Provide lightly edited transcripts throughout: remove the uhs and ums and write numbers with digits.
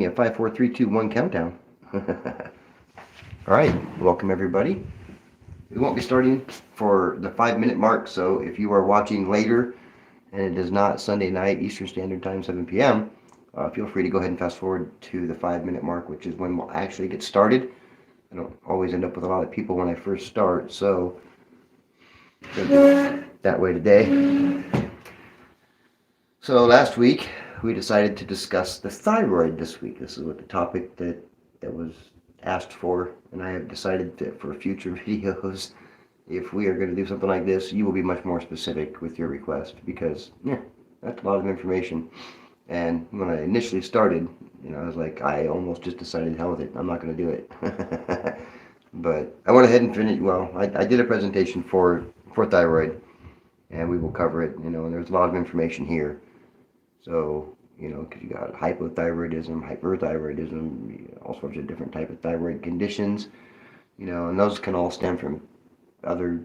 A 5, 4, 3, 2, 1 countdown. All right, welcome everybody. We won't be starting for the 5-minute mark, so if you are watching later and it is not Sunday night, Eastern Standard Time, 7 p.m., feel free to go ahead and fast forward to the 5-minute mark, which is when we'll actually get started. I don't always end up with a lot of people when I first start, so that way today. So last week we decided to discuss the thyroid this week. This is what the topic that was asked for, and I have decided that for future videos, if we are going to do something like this, you will be much more specific with your request, because that's a lot of information. And when I initially started, I was like, I almost just decided, hell with it, I'm not going to do it. But I went ahead and finished. Well, I did a presentation for thyroid, and we will cover it. And there's a lot of information here. So, because you got hypothyroidism, hyperthyroidism, all sorts of different type of thyroid conditions, and those can all stem from other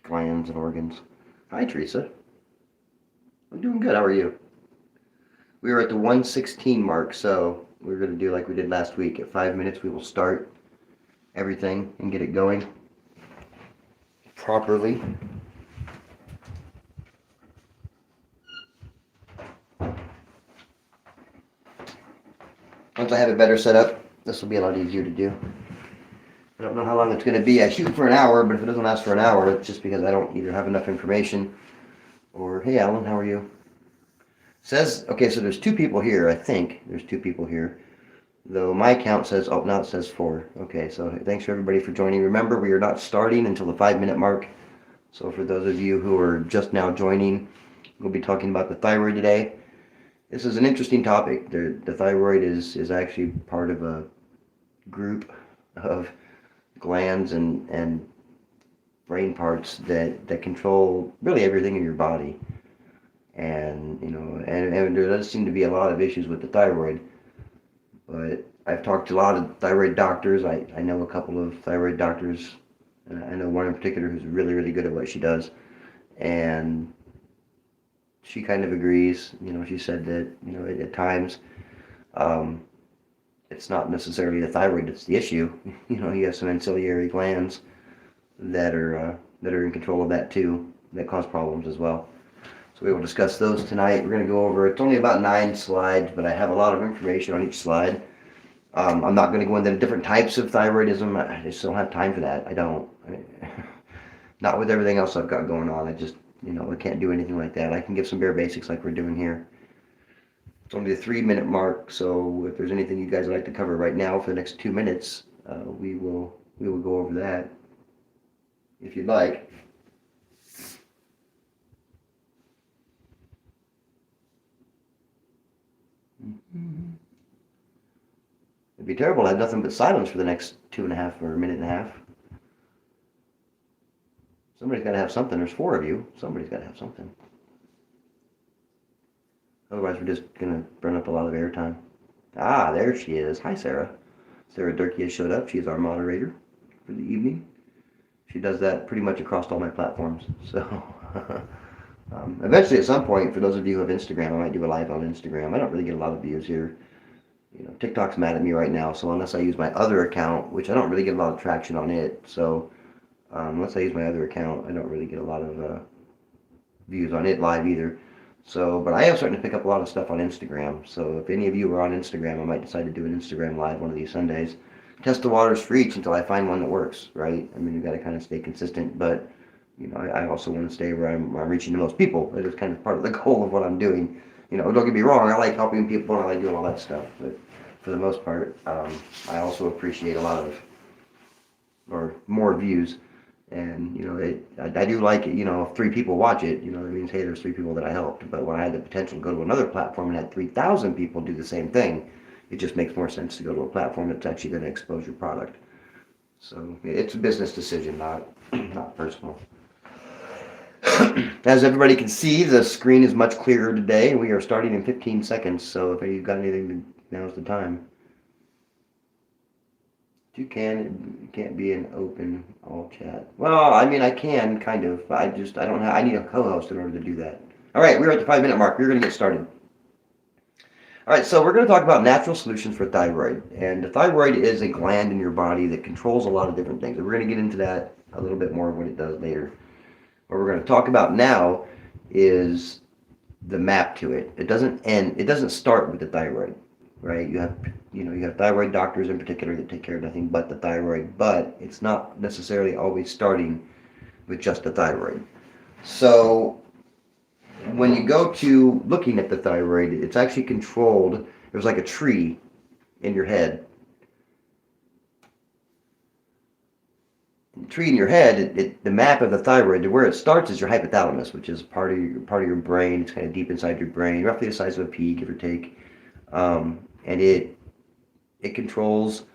glands and organs. Hi, Teresa. I'm doing good. How are you? We were at the 116 mark, so we're going to do like we did last week. At 5 minutes, we will start everything and get it going properly. Once I have it better set up, this will be a lot easier to do. I don't know how long it's going to be. I shoot for an hour, but if it doesn't last for an hour, it's just because I don't either have enough information or, hey, Alan, how are you? Says, okay, so there's 2 people here, I think. There's 2 people here. Though my count says, oh, now it says 4. Okay, so thanks for everybody for joining. Remember, we are not starting until the 5-minute mark. So for those of you who are just now joining, we'll be talking about the thyroid today. This is an interesting topic. The thyroid is actually part of a group of glands and brain parts that control really everything in your body. And, and there does seem to be a lot of issues with the thyroid. But I've talked to a lot of thyroid doctors. I know a couple of thyroid doctors. And I know one in particular who's really, really good at what she does. And she kind of agrees. She said that, at times, it's not necessarily the thyroid that's the issue. You have some ancillary glands that are in control of that too, that cause problems as well. So we will discuss those tonight. We're going to go over, it's only about 9 slides, but I have a lot of information on each slide. I'm not going to go into the different types of thyroidism. I just don't have time for that. I don't. Not with everything else I've got going on. I just, I can't do anything like that. I can give some bare basics like we're doing here. It's only the 3-minute mark, so if there's anything you guys would like to cover right now for the next 2 minutes, we will go over that if you'd like. It'd be terrible to have nothing but silence for the next 2.5 or a minute and a half. Somebody's got to have something. There's 4 of you. Somebody's got to have something. Otherwise, we're just going to burn up a lot of airtime. Ah, there she is. Hi, Sarah. Sarah Durkee has showed up. She is our moderator for the evening. She does that pretty much across all my platforms. So, eventually, at some point, for those of you who have Instagram, I might do a live on Instagram. I don't really get a lot of views here. TikTok's mad at me right now, so unless I use my other account, which I don't really get a lot of traction on it, so unless I use my other account, I don't really get a lot of views on it live either. So, but I am starting to pick up a lot of stuff on Instagram. So if any of you are on Instagram, I might decide to do an Instagram live one of these Sundays. Test the waters for each until I find one that works, right? I mean, you got to kind of stay consistent, but I also want to stay where I'm reaching the most people. That is kind of part of the goal of what I'm doing. Don't get me wrong, I like helping people and I like doing all that stuff, but for the most part, I also appreciate a lot of, or more views. And, I do like it, if 3 people watch it, that means, hey, there's 3 people that I helped. But when I had the potential to go to another platform and had 3,000 people do the same thing, it just makes more sense to go to a platform that's actually going to expose your product. So it's a business decision, not personal. As everybody can see, the screen is much clearer today. We are starting in 15 seconds, so if you've got anything, now's the time. You can't be an open all chat. Well, I mean, I can kind of. I don't have. I need a co-host in order to do that. All right, we're at the 5-minute mark. We're going to get started. All right, so we're going to talk about natural solutions for thyroid. And the thyroid is a gland in your body that controls a lot of different things. And we're going to get into that a little bit more of what it does later. What we're going to talk about now is the map to it. It doesn't end. It doesn't start with the thyroid, right? You have thyroid doctors in particular that take care of nothing but the thyroid, but it's not necessarily always starting with just the thyroid. So when you go to looking at the thyroid, it's actually controlled. There's like a tree in your head. The tree in your head, the map of the thyroid, where it starts is your hypothalamus, which is part of your brain. It's kind of deep inside your brain, roughly the size of a pea, give or take, and it controls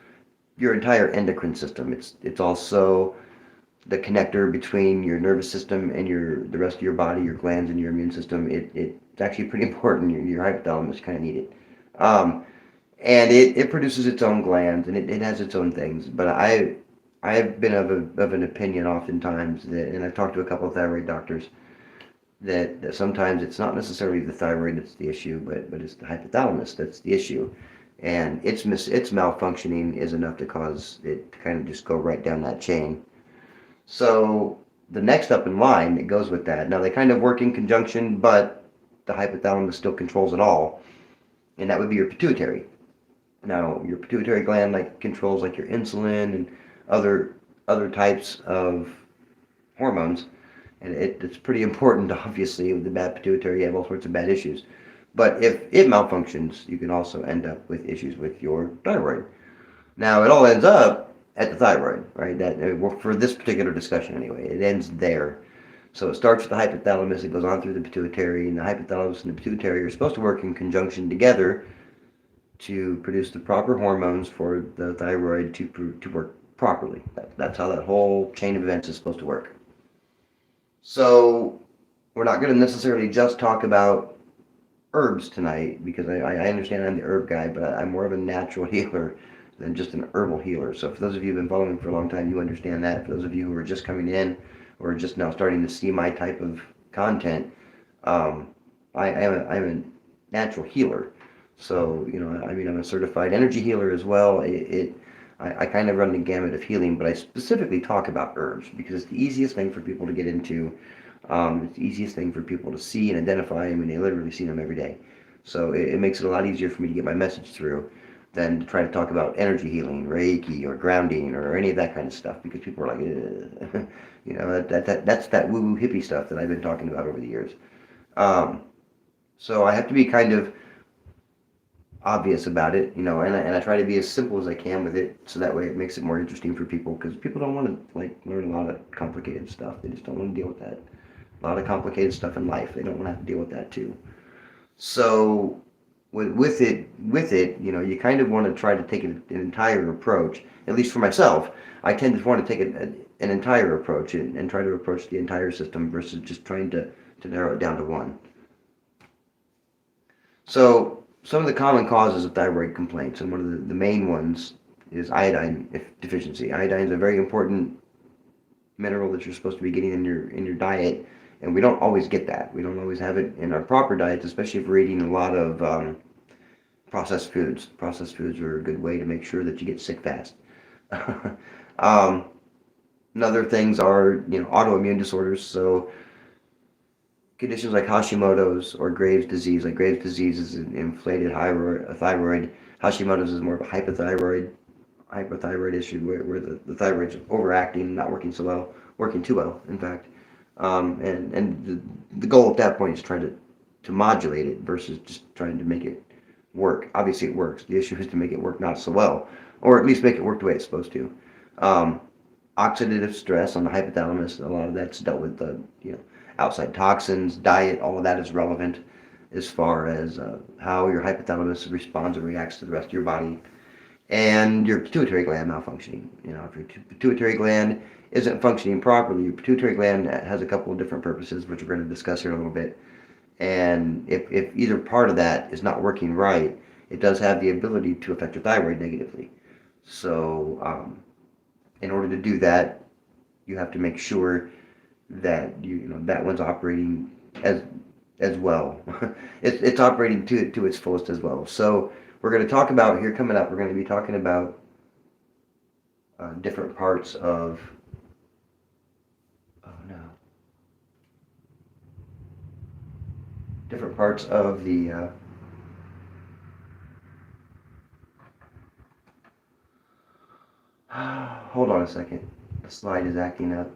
your entire endocrine system. It's also the connector between your nervous system and the rest of your body, your glands and your immune system. It's actually pretty important. Your hypothalamus kind of need it. And it produces its own glands and it has its own things. But I've been of an opinion oftentimes that, and I've talked to a couple of thyroid doctors, that sometimes it's not necessarily the thyroid that's the issue, but it's the hypothalamus that's the issue. And its malfunctioning is enough to cause it to kind of just go right down that chain. So the next up in line that goes with that, now they kind of work in conjunction, but the hypothalamus still controls it all, and that would be your pituitary. Now your pituitary gland controls your insulin and other types of hormones, and it's pretty important. Obviously, with the bad pituitary, you have all sorts of bad issues. But if it malfunctions, you can also end up with issues with your thyroid. Now it all ends up at the thyroid, right? For this particular discussion anyway, it ends there. So it starts with the hypothalamus, it goes on through the pituitary, and the hypothalamus and the pituitary are supposed to work in conjunction together to produce the proper hormones for the thyroid to work properly. That's how that whole chain of events is supposed to work. So we're not going to necessarily just talk about herbs tonight, because I understand I'm the herb guy, but I'm more of a natural healer than just an herbal healer. So for those of you who've been following for a long time, you understand that. For those of you who are just coming in or just now starting to see my type of content, I'm a natural healer. So, I'm a certified energy healer as well. I kind of run the gamut of healing, but I specifically talk about herbs because it's the easiest thing for people to get into. It's the easiest thing for people to see and identify. I mean, they literally see them every day. So it makes it a lot easier for me to get my message through than to try to talk about energy healing, Reiki, or grounding, or any of that kind of stuff, because people are like, that's that woo-woo hippie stuff that I've been talking about over the years. So I have to be kind of obvious about it, and I try to be as simple as I can with it, so that way it makes it more interesting for people, because people don't want to learn a lot of complicated stuff. They just don't want to deal with that. A lot of complicated stuff in life. They don't want to have to deal with that too. So with it, you kind of want to try to take an entire approach. At least for myself, I tend to want to take an entire approach and try to approach the entire system versus just trying to narrow it down to one. So some of the common causes of thyroid complaints, and one of the main ones is iodine deficiency. Iodine is a very important mineral that you're supposed to be getting in your diet, and we don't always get that. We don't always have it in our proper diets, especially if we're eating a lot of processed foods. Processed foods are a good way to make sure that you get sick fast. And other things are, autoimmune disorders. So conditions like Hashimoto's or Graves' disease. Like Graves' disease is an inflated thyroid. Hashimoto's is more of a hypothyroid issue where the thyroid's overacting and not working so well, working too well, in fact. And the goal at that point is trying to modulate it versus just trying to make it work. Obviously it works. The issue is to make it work not so well, or at least make it work the way it's supposed to. Oxidative stress on the hypothalamus, a lot of that's dealt with outside toxins, diet, all of that is relevant as far as how your hypothalamus responds and reacts to the rest of your body. And your pituitary gland malfunctioning. If your pituitary gland isn't functioning properly, your pituitary gland has a couple of different purposes, which we're going to discuss here in a little bit. And if either part of that is not working right, it does have the ability to affect your thyroid negatively. So in order to do that, you have to make sure that that one's operating as as well. It's operating to its fullest as well. So we're going to talk about here coming up. We're going to be talking about different parts of. Oh no. Different parts of the. Hold on a second. The slide is acting up.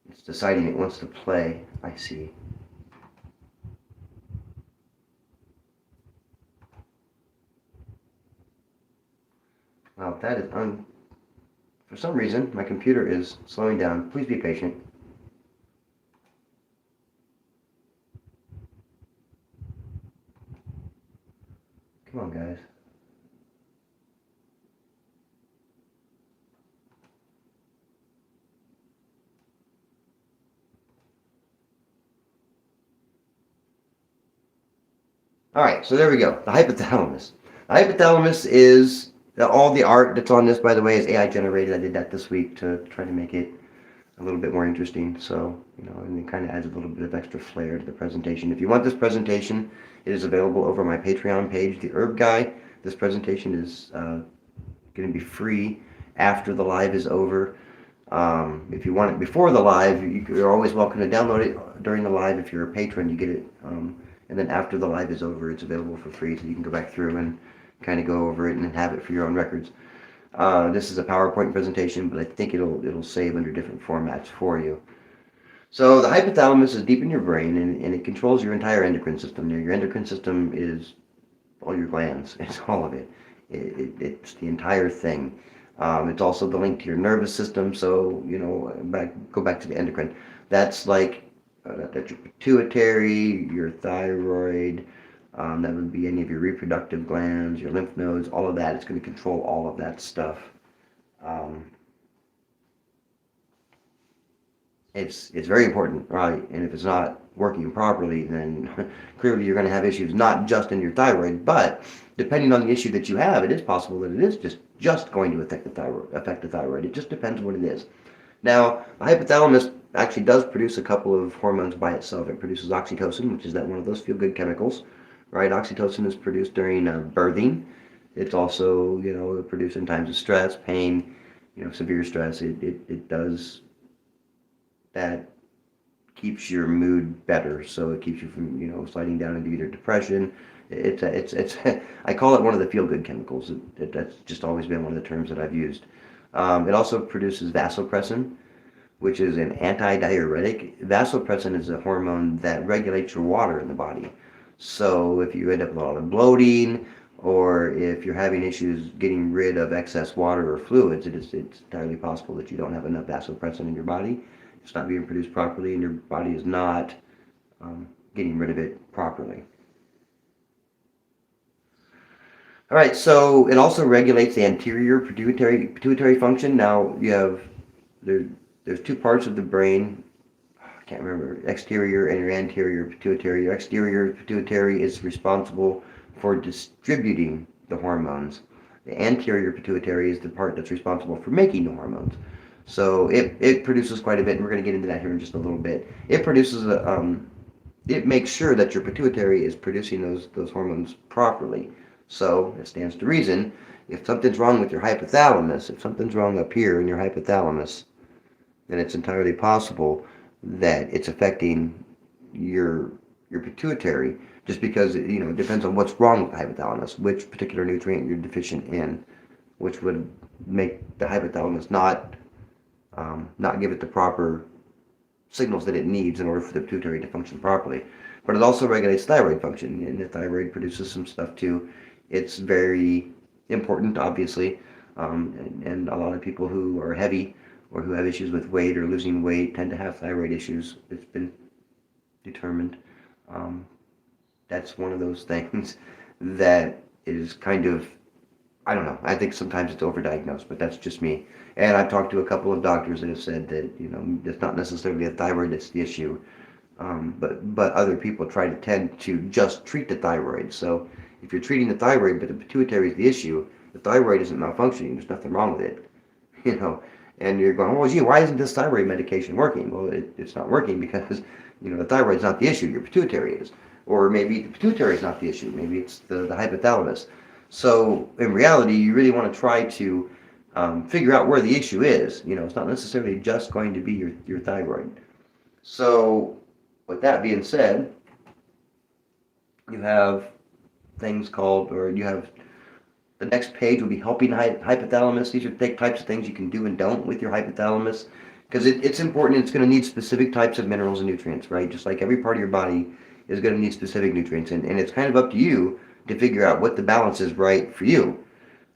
It's deciding it wants to play. I see. Well, that is for some reason, my computer is slowing down. Please be patient. Come on, guys. All right, so there we go. The hypothalamus. The hypothalamus is all the art that's on this, by the way, is AI generated. I did that this week to try to make it a little bit more interesting. So, and it kind of adds a little bit of extra flair to the presentation. If you want this presentation, it is available over my Patreon page, The Herb Guy. This presentation is going to be free after the live is over. If you want it before the live, you're always welcome to download it during the live. If you're a patron, you get it. And then after the live is over, it's available for free, so you can go back through and kind of go over it and have it for your own records. This is a PowerPoint presentation, but I think it'll save under different formats for you. So the hypothalamus is deep in your brain, and it controls your entire endocrine system. Your endocrine system is all your glands. It's all of it. It's the entire thing. It's also the link to your nervous system. So go back to the endocrine. That's like that's your pituitary, your thyroid. That would be any of your reproductive glands, your lymph nodes, all of that. It's going to control all of that stuff. It's very important, right? And if it's not working properly, then clearly you're going to have issues not just in your thyroid, but depending on the issue that you have, it is possible that it is just going to affect the thyroid. It just depends what it is. Now, the hypothalamus actually does produce a couple of hormones by itself. It produces oxytocin, which is one of those feel-good chemicals, right? Oxytocin is produced during birthing. It's also, produced in times of stress, pain, severe stress. It does that keeps your mood better, so it keeps you from sliding down into either depression. It's I call it one of the feel-good chemicals. That's just always been one of the terms that I've used. It also produces vasopressin, which is an antidiuretic. Vasopressin is a hormone that regulates your water in the body. So if you end up with a lot of bloating, or if you're having issues getting rid of excess water or fluids, it's entirely possible that you don't have enough vasopressin in your body. It's not being produced properly, and your body is not getting rid of it properly. All right, so it also regulates the anterior pituitary function. Now you have there's two parts of the brain. I can't remember, exterior and your anterior pituitary. Your exterior pituitary is responsible for distributing the hormones. The anterior pituitary is the part that's responsible for making the hormones. So it produces quite a bit, and we're going to get into that here in just a little bit. It produces it makes sure that your pituitary is producing those hormones properly. So it stands to reason, if something's wrong with your hypothalamus, if something's wrong up here in your hypothalamus, then it's entirely possible that it's affecting your pituitary, just because it depends on what's wrong with the hypothalamus, which particular nutrient you're deficient in, which would make the hypothalamus not give it the proper signals that it needs in order for the pituitary to function properly. But it also regulates thyroid function, and the thyroid produces some stuff too. It's very important, obviously, and a lot of people who are heavy or who have issues with weight or losing weight tend to have thyroid issues. It's been determined. That's one of those things that is kind of I don't know. I think sometimes it's overdiagnosed, but that's just me. And I've talked to a couple of doctors that have said that, it's not necessarily a thyroid that's the issue. But other people tend to just treat the thyroid. So if you're treating the thyroid, but the pituitary is the issue, the thyroid isn't malfunctioning. There's nothing wrong with it, you know. And you're going, well, gee, why isn't this thyroid medication working? Well, it's not working because, the thyroid's not the issue. Your pituitary is. Or maybe the pituitary is not the issue. Maybe it's the hypothalamus. So in reality, you really want to try to figure out where the issue is. It's not necessarily just going to be your thyroid. So with that being said, you have things called, or you have the next page will be helping hypothalamus. These are types of things you can do and don't with your hypothalamus, because it's important. It's going to need specific types of minerals and nutrients, right? Just like every part of your body is going to need specific nutrients, and it's kind of up to you to figure out what the balance is right for you.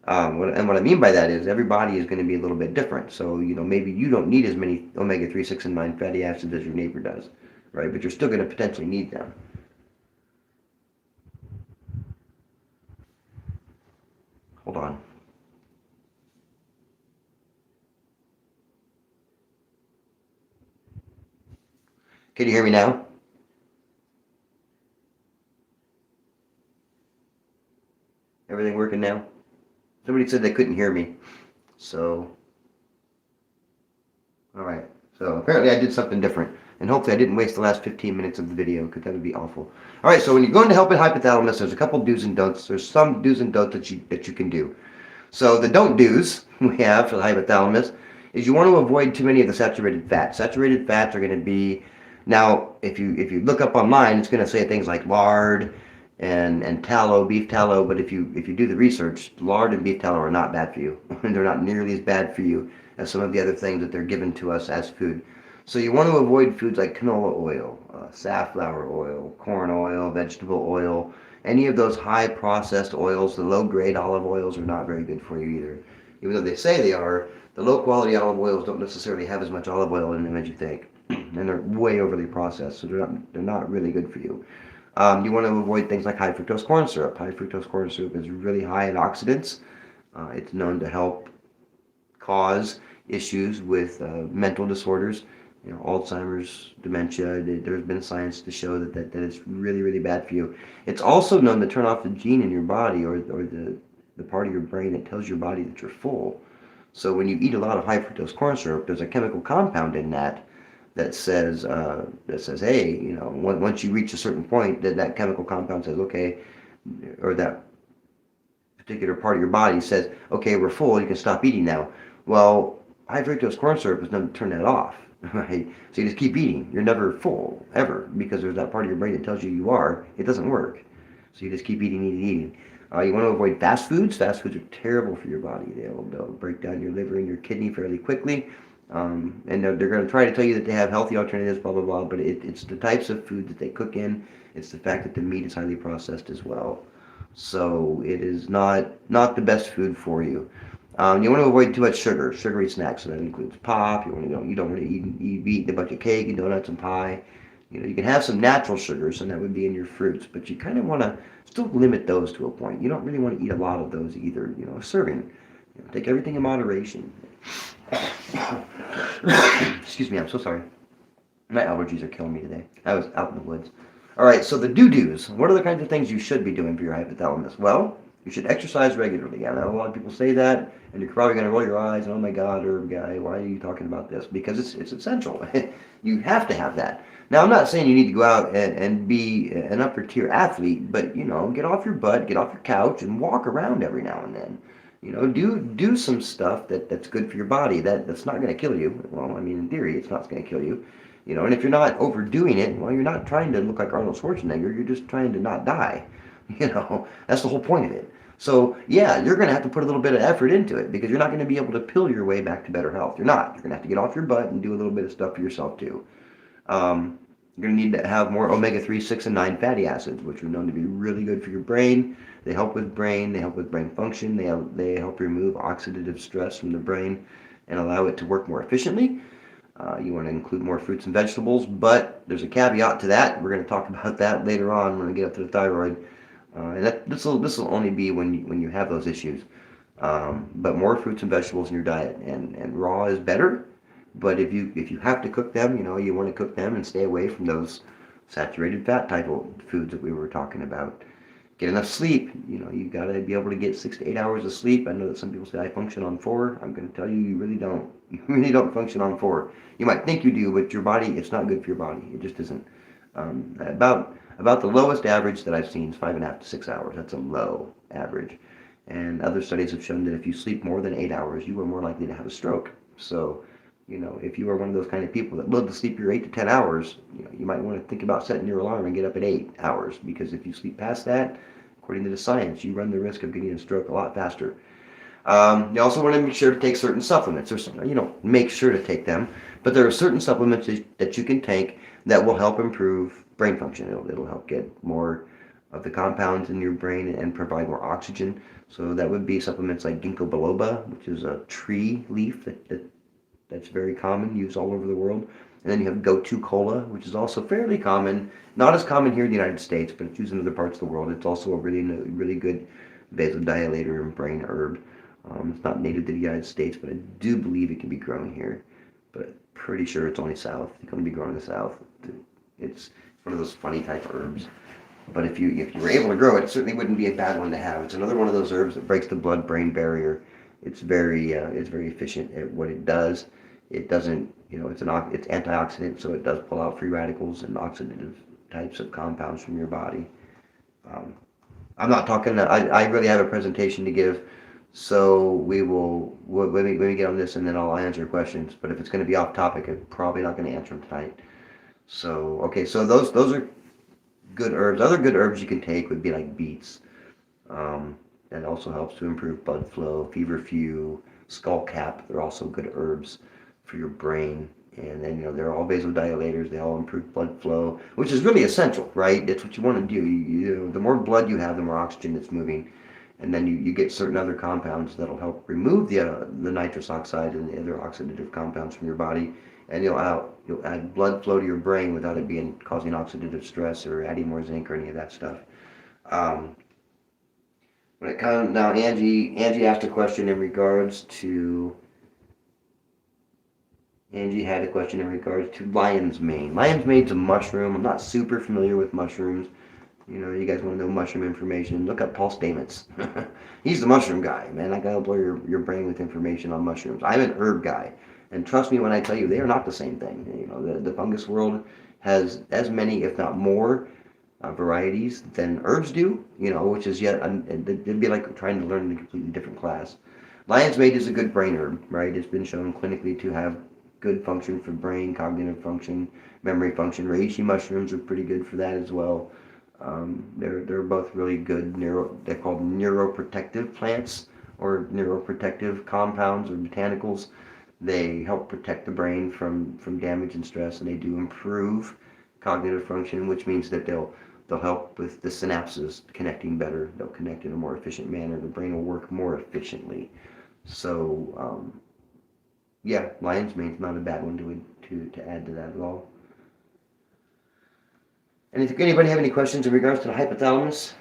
What I mean by that is every body is going to be a little bit different. So, maybe you don't need as many omega-3, 6, and 9 fatty acids as your neighbor does, right? But you're still going to potentially need them. Hold on. Can you hear me now? Everything working now? Somebody said they couldn't hear me. So, all right. So apparently I did something different. And hopefully I didn't waste the last 15 minutes of the video, because that would be awful. All right, so when you're going to help with hypothalamus, there's a couple do's and don'ts. There's some do's and don'ts that you can do. So the don't do's we have for the hypothalamus is you want to avoid too many of the saturated fats. Saturated fats are going to be, now if you look up online, it's going to say things like lard and tallow, beef tallow. But if you do the research, lard and beef tallow are not bad for you. They're not nearly as bad for you as some of the other things that they're given to us as food. So you want to avoid foods like canola oil, safflower oil, corn oil, vegetable oil. Any of those high processed oils, the low grade olive oils, are not very good for you either. Even though they say they are, the low quality olive oils don't necessarily have as much olive oil in them as you think. And they're way overly processed, so they're not really good for you. You want to avoid things like high fructose corn syrup. High fructose corn syrup is really high in oxidants. It's known to help cause issues with mental disorders, Alzheimer's, dementia. There's been science to show that it's really, really bad for you. It's also known to turn off the gene in your body, or the part of your brain that tells your body that you're full. So when you eat a lot of high fructose corn syrup, there's a chemical compound in that says, hey, once you reach a certain point, that chemical compound says, okay, or that particular part of your body says, okay, we're full, you can stop eating now. Well, high fructose corn syrup is known to turn that off, right? So you just keep eating. You're never full, ever, because there's that part of your brain that tells you you are. It doesn't work. So you just keep eating, eating, eating. You want to avoid fast foods. Fast foods are terrible for your body. They'll break down your liver and your kidney fairly quickly. And they're going to try to tell you that they have healthy alternatives, blah, blah, blah, but it's the types of food that they cook in. It's the fact that the meat is highly processed as well. So it is not the best food for you. You want to avoid too much sugar, sugary snacks. So that includes pop. You don't want to eat a bunch of cake and donuts and pie. You can have some natural sugars, and that would be in your fruits, but you kind of want to still limit those to a point. You don't really want to eat a lot of those either. A serving. Take everything in moderation. Excuse me, I'm so sorry. My allergies are killing me today. I was out in the woods. All right, so the do-dos. What are the kinds of things you should be doing for your hypothalamus? Well, you should exercise regularly. I know a lot of people say that, and you're probably going to roll your eyes, and oh my God, herb guy, why are you talking about this? Because it's essential. You have to have that. Now, I'm not saying you need to go out and be an upper tier athlete, but, get off your butt, get off your couch, and walk around every now and then. Do some stuff that's good for your body. That's not going to kill you. Well, I mean, in theory, it's not going to kill you. And if you're not overdoing it, well, you're not trying to look like Arnold Schwarzenegger. You're just trying to not die. That's the whole point of it. So, yeah, you're going to have to put a little bit of effort into it, because you're not going to be able to pill your way back to better health. You're not. You're going to have to get off your butt and do a little bit of stuff for yourself, too. You're going to need to have more omega-3, 6, and 9 fatty acids, which are known to be really good for your brain. They help with brain. They help with brain function. They help remove oxidative stress from the brain and allow it to work more efficiently. You want to include more fruits and vegetables, but there's a caveat to that. We're going to talk about that later on when we get up to the thyroid. And this will only be when you have those issues. But more fruits and vegetables in your diet, and raw is better. But if you have to cook them, you want to cook them and stay away from those saturated fat type of foods that we were talking about. Get enough sleep. You got to be able to get 6 to 8 hours of sleep. I know that some people say I function on 4. I'm going to tell you, you really don't. You really don't function on 4. You might think you do, but your body, it's not good for your body. It just isn't. About the lowest average that I've seen is 5.5 to 6 hours. That's a low average. And other studies have shown that if you sleep more than 8 hours, you are more likely to have a stroke. So, if you are one of those kind of people that love to sleep your 8 to 10 hours, you might want to think about setting your alarm and get up at 8 hours, because if you sleep past that, according to the science, you run the risk of getting a stroke a lot faster. You also want to make sure to take certain supplements. Make sure to take them, but there are certain supplements that you can take that will help improve brain function. It'll help get more of the compounds in your brain and provide more oxygen. So that would be supplements like ginkgo biloba, which is a tree leaf that's very common, used all over the world. And then you have gotu kola, which is also fairly common, not as common here in the United States, but it's used in other parts of the world. It's also a really good vasodilator and brain herb. It's not native to the United States, but I do believe it can be grown here. But pretty sure it's only south. It can only be grown in the south. It's one of those funny type of herbs. But if you were able to grow it, it certainly wouldn't be a bad one to have. It's another one of those herbs that breaks the blood-brain barrier. It's very efficient at what it does. It doesn't, it's antioxidant, so it does pull out free radicals and oxidative types of compounds from your body. I'm not talking. I really have a presentation to give, so let me get on this, and then I'll answer questions. But if it's going to be off topic, I'm probably not going to answer them tonight. So okay, so those are good herbs. Other good herbs you can take would be like beets. That also helps to improve blood flow. Feverfew, skullcap, they're also good herbs for your brain. And then, they're all vasodilators. They all improve blood flow, which is really essential, right? That's what you want to do. The more blood you have, the more oxygen that's moving. And then you get certain other compounds that'll help remove the nitrous oxide and the other oxidative compounds from your body. And you'll add blood flow to your brain without it causing oxidative stress or adding more zinc or any of that stuff. When it comes now, Angie asked a question in regards to. Angie had a question in regards to lion's mane. Lion's mane's a mushroom. I'm not super familiar with mushrooms. You guys want to know mushroom information? Look up Paul Stamets. He's the mushroom guy, man. I gotta blow your brain with information on mushrooms. I'm an herb guy. And trust me when I tell you, they are not the same thing. The fungus world has as many, if not more, varieties than herbs do, which is it'd be like trying to learn in a completely different class. Lion's mane is a good brain herb, right? It's been shown clinically to have good function for brain, cognitive function, memory function. Reishi mushrooms are pretty good for that as well. They're both really good. They're called neuroprotective plants or neuroprotective compounds or botanicals. They help protect the brain from damage and stress, and they do improve cognitive function, which means that they'll help with the synapses connecting better. They'll connect in a more efficient manner. The brain will work more efficiently. So, lion's mane's not a bad one to add to that at all. Anybody have any questions in regards to the hypothalamus?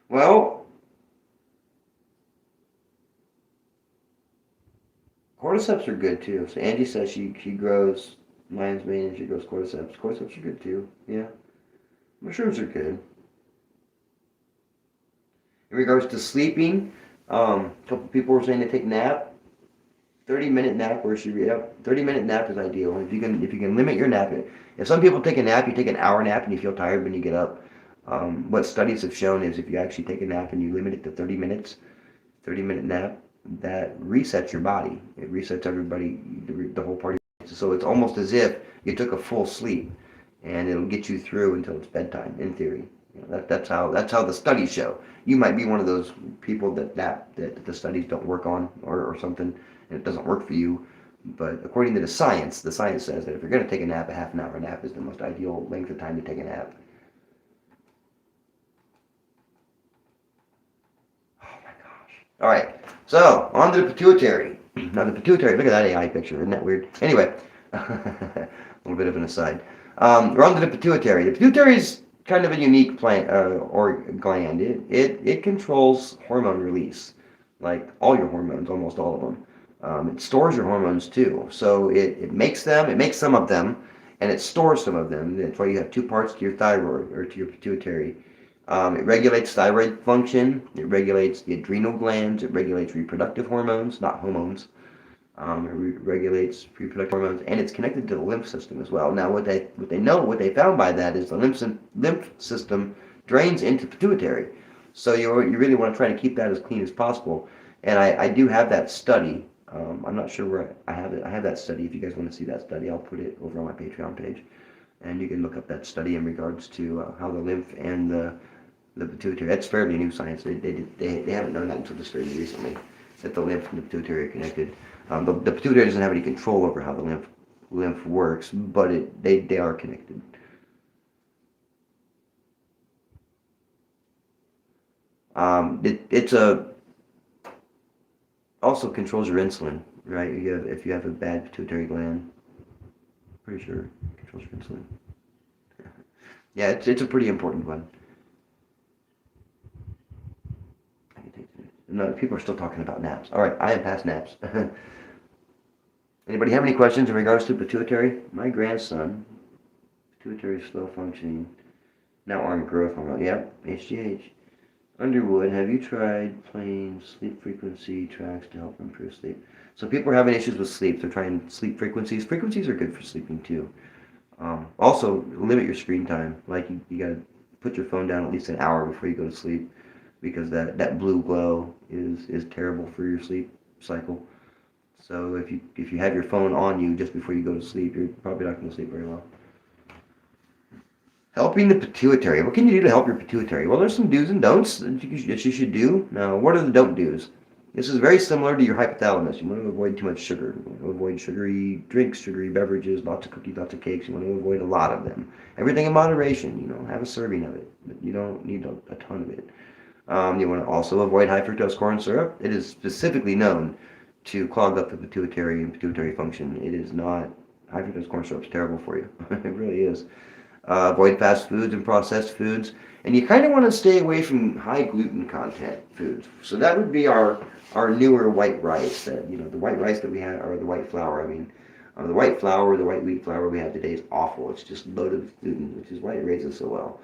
Well, cordyceps are good too. So Angie says she grows lion's mane and she grows cordyceps. Cordyceps are good too. Yeah. Mushrooms are good. In regards to sleeping, a couple people were saying to take a nap. 30-minute nap, 30-minute nap is ideal. If you can limit your nap, if some people take a nap, you take an hour nap and you feel tired when you get up. What studies have shown is if you actually take a nap and you limit it to 30 minutes, 30-minute nap, that resets your body. It resets everybody, the whole party. So it's almost as if you took a full sleep, and it'll get you through until it's bedtime. In theory, that's how the studies show. You might be one of those people that the studies don't work on or something, and it doesn't work for you. But according to the science says that if you're going to take a nap, a half an hour nap is the most ideal length of time to take a nap. Oh my gosh. All right, so on to the pituitary. Now the pituitary, look at that AI picture, isn't that weird? Anyway, a little bit of an aside. We're on to the pituitary. The pituitary is kind of a unique plant or gland. It controls hormone release, like all your hormones, almost all of them. It stores your hormones too. So it makes them, it makes some of them, and it stores some of them. That's why you have two parts to your thyroid or to your pituitary. It regulates thyroid function. It regulates the adrenal glands. It regulates reproductive hormones, not hormones. It regulates reproductive hormones, and it's connected to the lymph system as well. Now, what they found by that is the lymph system drains into pituitary. So you really want to try to keep that as clean as possible. And I do have that study. I'm not sure where I have it. I have that study. If you guys want to see that study, I'll put it over on my Patreon page, and you can look up that study in regards to how the lymph and the pituitary. That's fairly new science. They haven't known that until just very recently, that the lymph and the pituitary are connected. The pituitary doesn't have any control over how the lymph works, but they are connected. It's also controls your insulin, right? If you have a bad pituitary gland, pretty sure it controls your insulin. Yeah, it's a pretty important one. No, people are still talking about naps. All right, I am past naps. Anybody have any questions in regards to pituitary? My grandson, pituitary slow functioning, now arm growth hormone. Yep, HGH. Underwood, have you tried playing sleep frequency tracks to help improve sleep? So people are having issues with sleep. They're trying sleep frequencies. Frequencies are good for sleeping too. Also, limit your screen time. Like you gotta put your phone down at least an hour before you go to sleep, because that blue glow is terrible for your sleep cycle. So if you have your phone on you just before you go to sleep, you're probably not going to sleep very well. Helping the pituitary. What can you do to help your pituitary? Well, there's some do's and don'ts that you should do. Now, what are the don't do's? This is very similar to your hypothalamus. You want to avoid too much sugar. You want to avoid sugary drinks, sugary beverages, lots of cookies, lots of cakes. You want to avoid a lot of them. Everything in moderation. Have a serving of it, but you don't need a ton of it. You want to also avoid high fructose corn syrup. It is specifically known to clog up the pituitary and pituitary function. It is not, high fructose corn syrup is terrible for you. It really is. Avoid fast foods and processed foods. And you kind of want to stay away from high gluten content foods. So that would be our newer white rice. The white rice that we have, or the white flour, the white flour, the white wheat flour we have today is awful. It's just loaded with gluten, which is why it raises so well.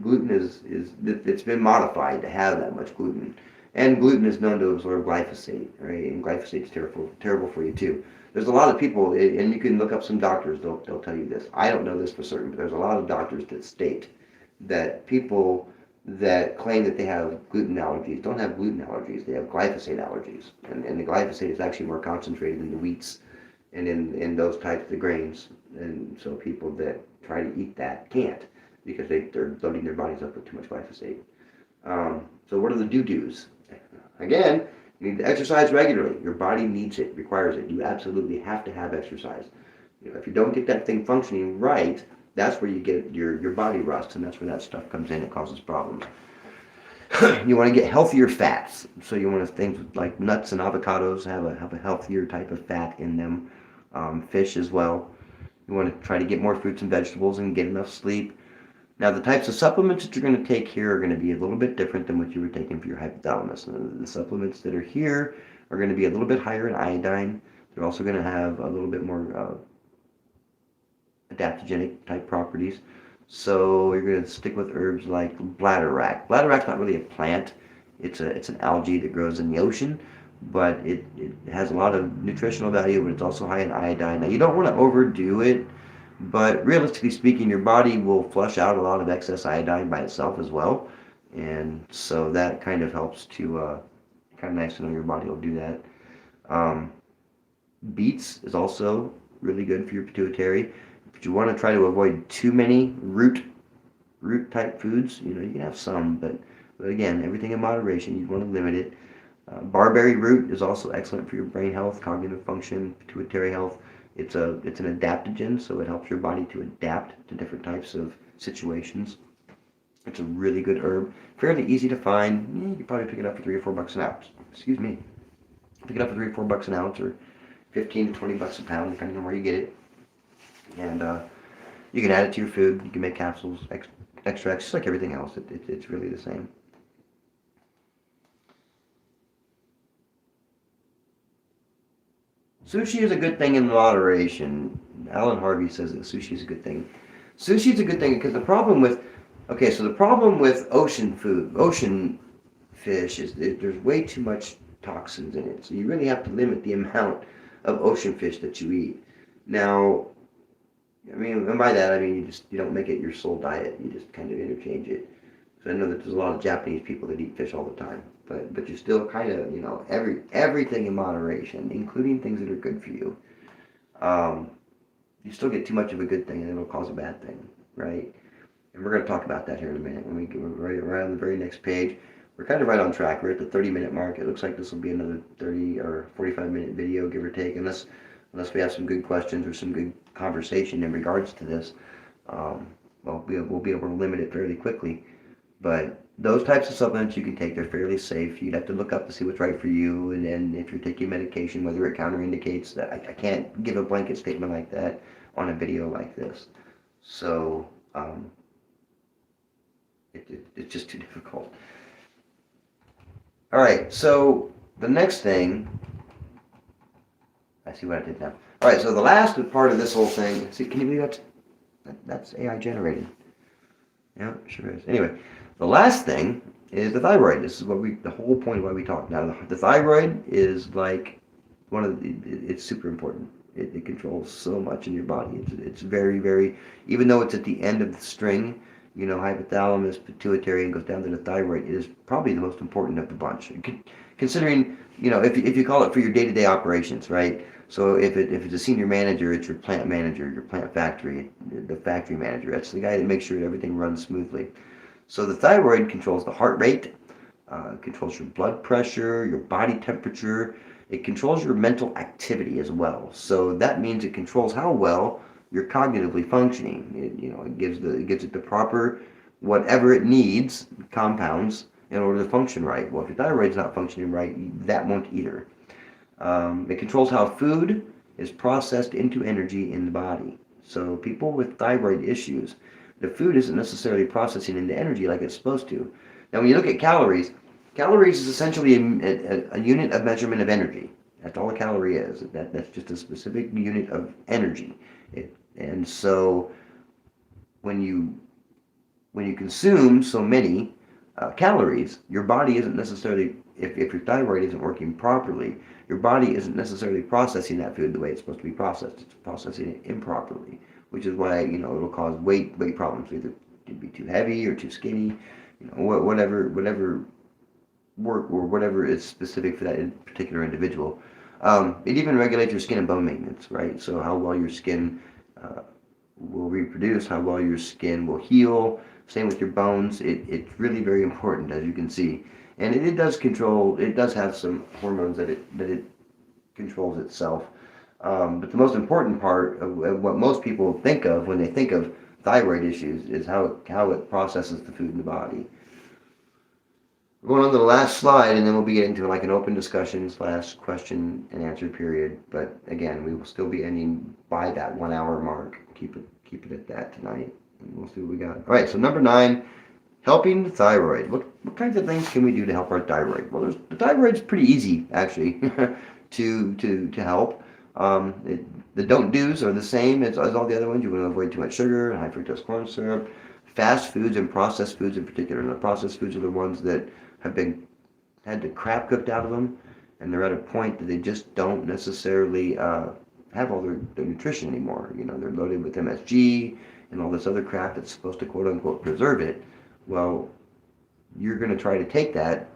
Gluten it's been modified to have that much gluten. And gluten is known to absorb glyphosate, right? And glyphosate is terrible for you too. There's a lot of people, and you can look up some doctors, they'll tell you this. I don't know this for certain, but there's a lot of doctors that state that people that claim that they have gluten allergies don't have gluten allergies, they have glyphosate allergies. And the glyphosate is actually more concentrated in the wheats and in those types of grains. And so people that try to eat that can't, because they're loading their bodies up with too much glyphosate. So what are the do-dos? Again, you need to exercise regularly. Your body needs it, requires it. You absolutely have to have exercise. If you don't get that thing functioning right, that's where you get your body rust, and that's where that stuff comes in and causes problems. You want to get healthier fats. So you want to things like nuts and avocados have a healthier type of fat in them. Fish as well. You want to try to get more fruits and vegetables and get enough sleep. Now, the types of supplements that you're going to take here are going to be a little bit different than what you were taking for your hypothalamus. The supplements that are here are going to be a little bit higher in iodine. They're also going to have a little bit more adaptogenic type properties. So you're going to stick with herbs like bladderwrack. Bladderwrack's not really a plant. It's an algae that grows in the ocean, but it has a lot of nutritional value, but it's also high in iodine. Now, you don't want to overdo it, but realistically speaking, your body will flush out a lot of excess iodine by itself as well. And so that kind of helps to, kind of nice to know your body will do that. Beets is also really good for your pituitary. But you want to try to avoid too many root type foods. You can have some, but again, everything in moderation. You want to limit it. Barberry root is also excellent for your brain health, cognitive function, pituitary health. It's an adaptogen, so it helps your body to adapt to different types of situations. It's a really good herb, fairly easy to find. You can probably pick it up for $3 or $4 an ounce. Excuse me. Pick it up for $3 or $4 an ounce, or 15 to 20 bucks a pound, depending on where you get it. And You can add it to your food. You can make capsules, extracts, just like everything else. It's really the same. Sushi is a good thing in moderation. Alan Harvey says that sushi is a good thing. Sushi is a good thing because the problem with, okay, so the problem with ocean food, ocean fish is that there's way too much toxins in it. So you really have to limit the amount of ocean fish that you eat. Now, I mean, and by that I mean you don't make it your sole diet. You just kind of interchange it. So I know that there's a lot of Japanese people that eat fish all the time, but you still kind of everything in moderation, including things that are good for you. Um, you still get too much of a good thing, and it'll cause a bad thing, right? And we're going to talk about that here in a minute. When we get right on the very next page, we're kind of right on track. We're at the 30-minute mark. It looks like this will be another 30 or 45-minute video, give or take, unless we have some good questions or some good conversation in regards to this. Well, we'll be able to limit it fairly quickly. But those types of supplements you can take, they're fairly safe. You'd have to look up to see what's right for you, and then if you're taking medication, whether it counterindicates that. I can't give a blanket statement like that on a video like this. So it's just too difficult. All right, so the next thing, I see what I did now. All right, so the last part of this whole thing, see, can you believe that's AI generated? Yeah, sure is. Anyway, the last thing is the thyroid. This is the whole point of why we talk. Now, the thyroid is like it's super important. It controls so much in your body. It's very, very, even though it's at the end of the string, hypothalamus, pituitary, and goes down to the thyroid, it is probably the most important of the bunch. Considering, if you call it for your day-to-day operations, right? So if it's a senior manager, it's your plant manager, your plant factory, the factory manager. That's the guy that makes sure everything runs smoothly. So the thyroid controls the heart rate, controls your blood pressure, your body temperature. It controls your mental activity as well. So that means it controls how well you're cognitively functioning. It gives it the proper whatever it needs, compounds, in order to function right. Well, if your thyroid's not functioning right, that won't either. It controls how food is processed into energy in the body. So people with thyroid issues, the food isn't necessarily processing into energy like it's supposed to. Now, when you look at calories is essentially a unit of measurement of energy. That's all a calorie is. That's just a specific unit of energy. And so when you consume so many calories, your body isn't necessarily, if your thyroid isn't working properly, your body isn't necessarily processing that food the way it's supposed to be processed. It's processing it improperly, which is why it'll cause weight problems. Either it'd be too heavy or too skinny, whatever work or whatever is specific for that particular individual. It even regulates your skin and bone maintenance, right? So how well your skin will reproduce, how well your skin will heal. Same with your bones. It's really very important, as you can see. And it does have some hormones that it controls itself. But the most important part of what most people think of when they think of thyroid issues is how it processes the food in the body. We're going on to the last slide, and then we'll be getting to like an open discussion / question and answer period. But again, we will still be ending by that 1 hour mark. Keep it at that tonight, and we'll see what we got. All right, so number 9, helping the thyroid. What kinds of things can we do to help our thyroid? Well, the thyroid's pretty easy actually to help. The don't do's are the same as all the other ones. You want to avoid too much sugar, high fructose corn syrup, fast foods and processed foods in particular. And the processed foods are the ones that have had the crap cooked out of them, and they're at a point that they just don't necessarily have all their nutrition anymore. They're loaded with MSG and all this other crap that's supposed to quote unquote preserve it. Well, you're going to try to take that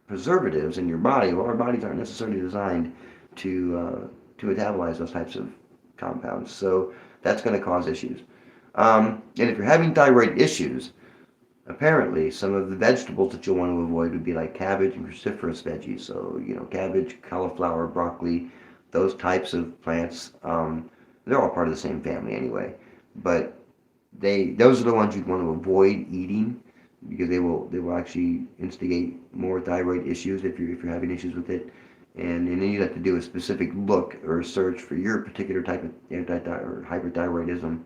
preservatives in your body. Well, our bodies aren't necessarily designed to metabolize those types of compounds, so that's going to cause issues. And if you're having thyroid issues, apparently some of the vegetables that you'll want to avoid would be like cabbage and cruciferous veggies. So cabbage, cauliflower, broccoli, those types of plants. They're all part of the same family anyway, but those are the ones you'd want to avoid eating, because they will actually instigate more thyroid issues if you're having issues with it. And then you have to do a specific look or search for your particular type of hyperthyroidism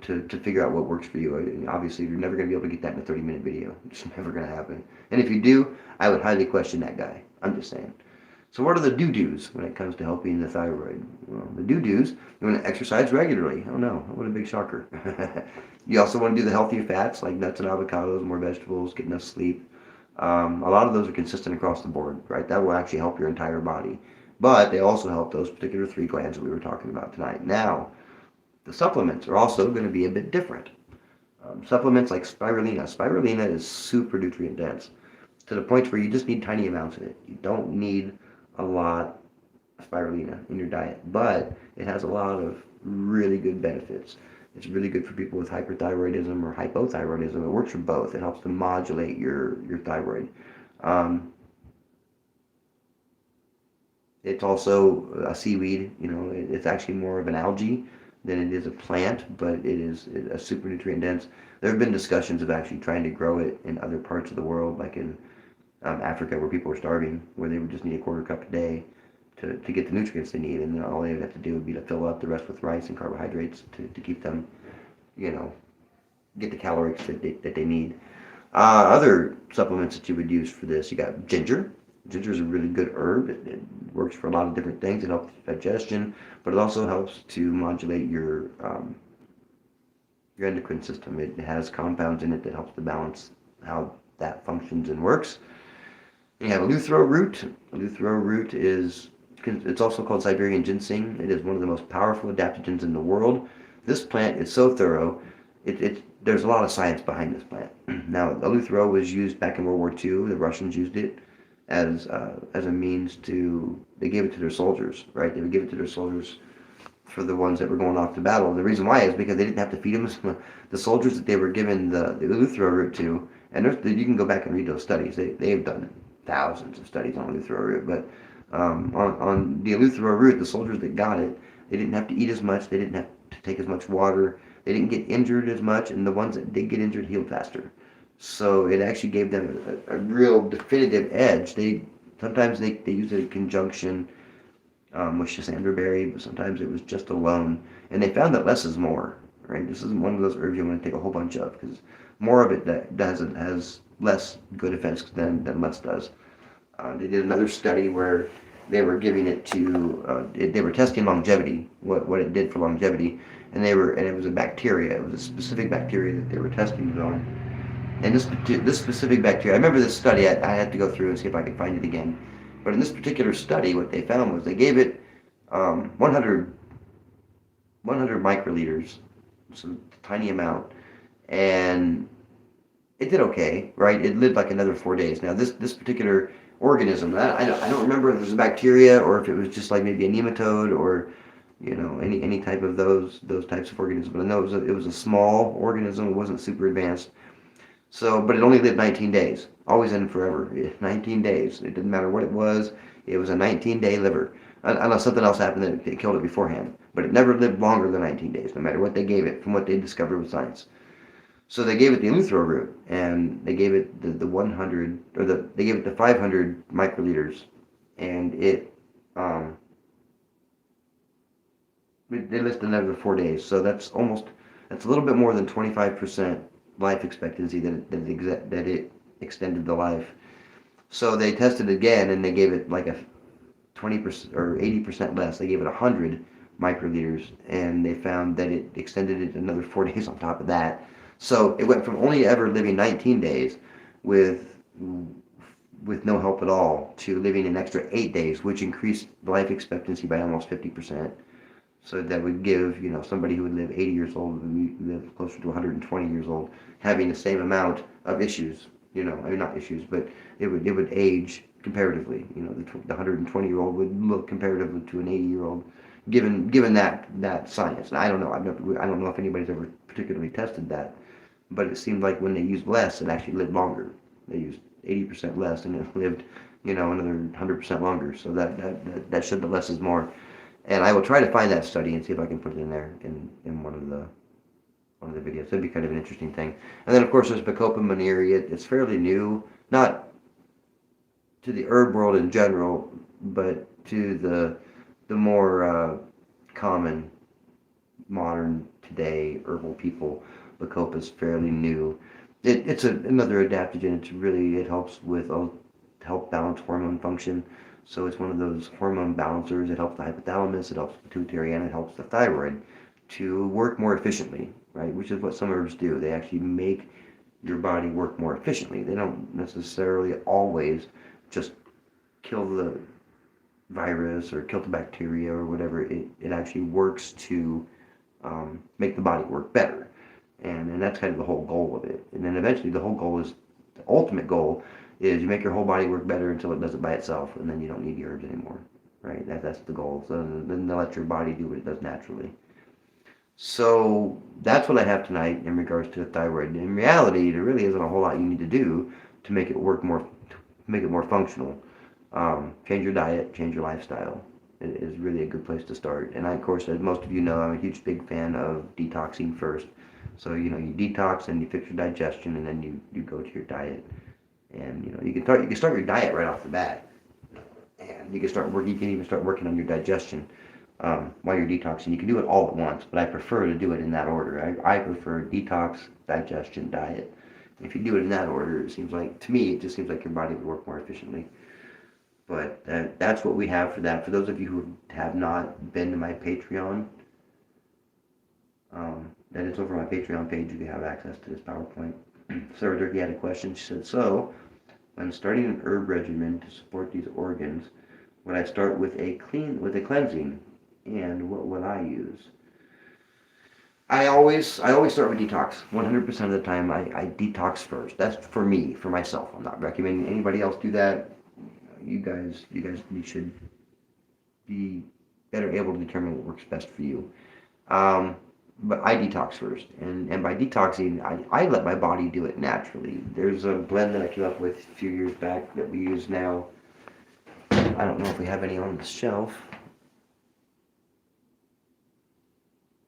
to figure out what works for you. And obviously, you're never going to be able to get that in a 30-minute video. It's never going to happen. And if you do, I would highly question that guy. I'm just saying. So what are the do-dos when it comes to helping the thyroid? Well, the do-dos, you want to exercise regularly. Oh no, what a big shocker. You also want to do the healthier fats like nuts and avocados, more vegetables, get enough sleep. A lot of those are consistent across the board, right? That will actually help your entire body. But they also help those particular 3 glands that we were talking about tonight. Now, the supplements are also going to be a bit different. Supplements like spirulina. Spirulina is super nutrient dense to the point where you just need tiny amounts of it. You don't need a lot of spirulina in your diet, but it has a lot of really good benefits. It's really good for people with hyperthyroidism or hypothyroidism. It works for both. It helps to modulate your thyroid. It's also a seaweed. It's actually more of an algae than it is a plant, but it is a super nutrient dense. There have been discussions of actually trying to grow it in other parts of the world, like in Africa, where people are starving, where they would just need a quarter cup a day to get the nutrients they need, and then all they would have to do would be to fill up the rest with rice and carbohydrates to keep them, get the calories that they need. Other supplements that you would use for this, you got ginger. Ginger is a really good herb. It works for a lot of different things. It helps digestion, but it also helps to modulate your endocrine system. It has compounds in it that helps to balance how that functions and works. And you have eleuthero root. Eleuthero root it's also called Siberian ginseng. It is one of the most powerful adaptogens in the world. This plant is so thorough. There's a lot of science behind this plant. Now, eleuthero was used back in World War II. The Russians used it as a means they gave it to their soldiers, right? They would give it to their soldiers for the ones that were going off to battle. The reason why is because they didn't have to feed them. The soldiers that they were given the eleuthero root to, and you can go back and read those studies. They've done thousands of studies on eleuthero root, but on the eleuthero root, the soldiers that got it, they didn't have to eat as much. They didn't have to take as much water. They didn't get injured as much, and the ones that did get injured healed faster. So it actually gave them a real definitive edge. Sometimes they used it in conjunction with Shasanderberry, but sometimes it was just alone. And they found that less is more, right? This isn't one of those herbs you want to take a whole bunch of, because more of it that has less good effects than less does. They did another study where they were giving it to, they were testing longevity, what it did for longevity, and it was a bacteria. It was a specific bacteria that they were testing it on. And this specific bacteria, I remember this study, I had to go through and see if I could find it again. But in this particular study, what they found was they gave it 100 microliters, so a tiny amount, and it did okay, right? It lived like another 4 days. Now, this particular organism, I don't remember if it was a bacteria or if it was just like maybe a nematode or any type of those types of organisms. But I know it was a small organism. It wasn't super advanced. So, but it only lived 19 days, always and forever. 19 days. It didn't matter what it was. It was a 19-day liver, unless something else happened that it killed it beforehand. But it never lived longer than 19 days, no matter what they gave it, from what they discovered with science. So they gave it the eleuthero root, and they gave it the 100, or they gave it the 500 microliters, and they listed another 4 days. So that's a little bit more than 25% life expectancy that it extended the life. So they tested again, and they gave it like a 20% or 80% less. They gave it 100 microliters, and they found that it extended it another 4 days on top of that. So it went from only ever living 19 days with no help at all to living an extra 8 days, which increased life expectancy by almost 50%. So that would give, somebody who would live 80 years old would live closer to 120 years old, having the same amount of issues. Not issues, but it would age comparatively. The 120-year-old would look comparatively to an 80-year-old, given that science. And I don't know. I don't know if anybody's ever particularly tested that, but it seemed like when they used less, it actually lived longer. They used 80% less, and it lived, another 100% longer. So that showed that less is more. And I will try to find that study and see if I can put it in there in one of the videos. That'd be kind of an interesting thing. And then of course there's Bacopa monnieri. It's fairly new, not to the herb world in general, but to the more common modern today herbal people. Bacopa is fairly new. It's another adaptogen. It helps with help balance hormone function. So it's one of those hormone balancers. It helps the hypothalamus, it helps the pituitary, and it helps the thyroid to work more efficiently, right? Which is what some herbs do. They actually make your body work more efficiently. They don't necessarily always just kill the virus or kill the bacteria or whatever. It actually works to make the body work better. And that's kind of the whole goal of it. And then eventually the ultimate goal is you make your whole body work better until it does it by itself, and then you don't need the herbs anymore, right? That's the goal. So then they let your body do what it does naturally. So that's what I have tonight in regards to the thyroid. In reality, there really isn't a whole lot you need to do to make it work more, to make it more functional. Change your diet, change your lifestyle. It is really a good place to start. And I, of course, as most of you know, I'm a huge big fan of detoxing first. So you detox and you fix your digestion, and then you go to your diet. And you can start your diet right off the bat, and you can even start working on your digestion while you're detoxing. You can do it all at once, but I prefer to do it in that order. I prefer detox, digestion, diet. If you do it in that order, to me, it just seems like your body would work more efficiently. But that's what we have for that. For those of you who have not been to my Patreon, that is over my Patreon page. You have access to this PowerPoint. Sarah Durkee had a question. She said, so, when starting an herb regimen to support these organs, would I start with a cleansing? And what would I use? I always start with detox. 100% of the time, I detox first. That's for me, for myself. I'm not recommending anybody else do that. You should be better able to determine what works best for you. But I detox first, and by detoxing, I let my body do it naturally. There's a blend that I came up with a few years back that we use now. I don't know if we have any on the shelf.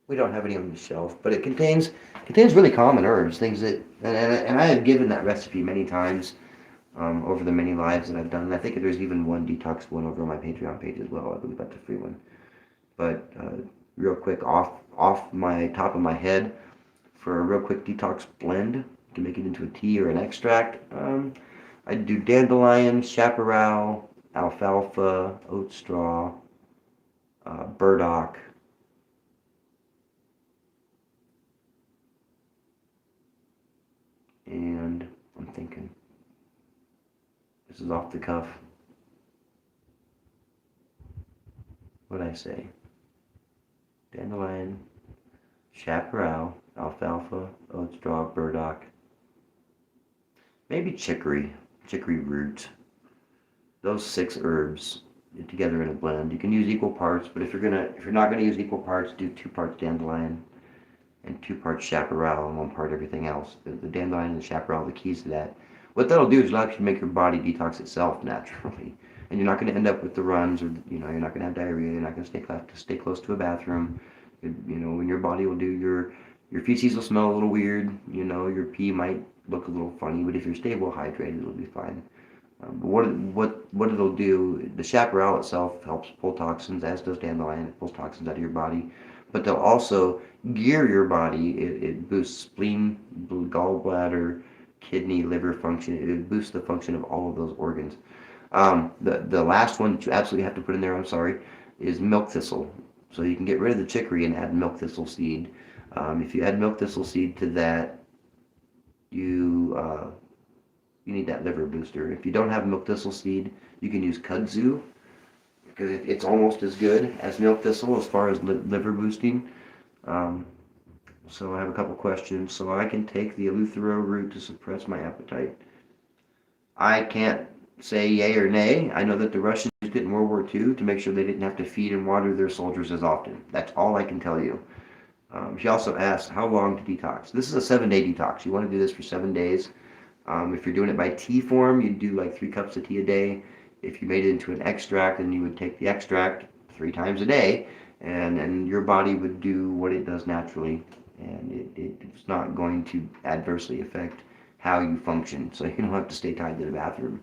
We don't have any on the shelf, but it contains really common herbs, things that, and I have given that recipe many times over the many lives that I've done. And I think there's even one detox one over on my Patreon page as well. I believe that's a free one. But real quick, off my top of my head, for a real quick detox blend to make it into a tea or an extract, I'd do dandelion, chaparral, alfalfa, oat straw, burdock. And I'm thinking, this is off the cuff. What'd I say? Dandelion, chaparral, alfalfa, oat straw, burdock. Maybe chicory root. Those 6 herbs together in a blend. You can use equal parts, but if you're not gonna use equal parts, do 2 parts dandelion and 2 parts chaparral and 1 part everything else. The dandelion and the chaparral are the keys to that. What that'll do is it'll actually make your body detox itself naturally. And you're not going to end up with the runs, or you're not going to have diarrhea. You're not going to stay close to a bathroom. When your body will do your feces will smell a little weird. Your pee might look a little funny, but if you're stable, hydrated, it'll be fine. What it'll do? The chaparral itself helps pull toxins, as does dandelion. It pulls toxins out of your body, but they'll also gear your body. It boosts spleen, gallbladder, kidney, liver function. It boosts the function of all of those organs. The last one that you absolutely have to put in there, I'm sorry, is milk thistle. So you can get rid of the chicory and add milk thistle seed. If you add milk thistle seed to that, you need that liver booster. If you don't have milk thistle seed, you can use kudzu, because it's almost as good as milk thistle as far as liver boosting. So I have a couple questions. So I can take the eleuthero root to suppress my appetite. I can't say yay or nay. I know that the Russians used it in World War II to make sure they didn't have to feed and water their soldiers as often. That's all I can tell you. She also asked, how long to detox? This is a 7-day detox. You want to do this for 7 days. If you're doing it by tea form, you'd do like 3 cups of tea a day. If you made it into an extract, then you would take the extract 3 times a day, and your body would do what it does naturally, and it's not going to adversely affect how you function, so you don't have to stay tied to the bathroom.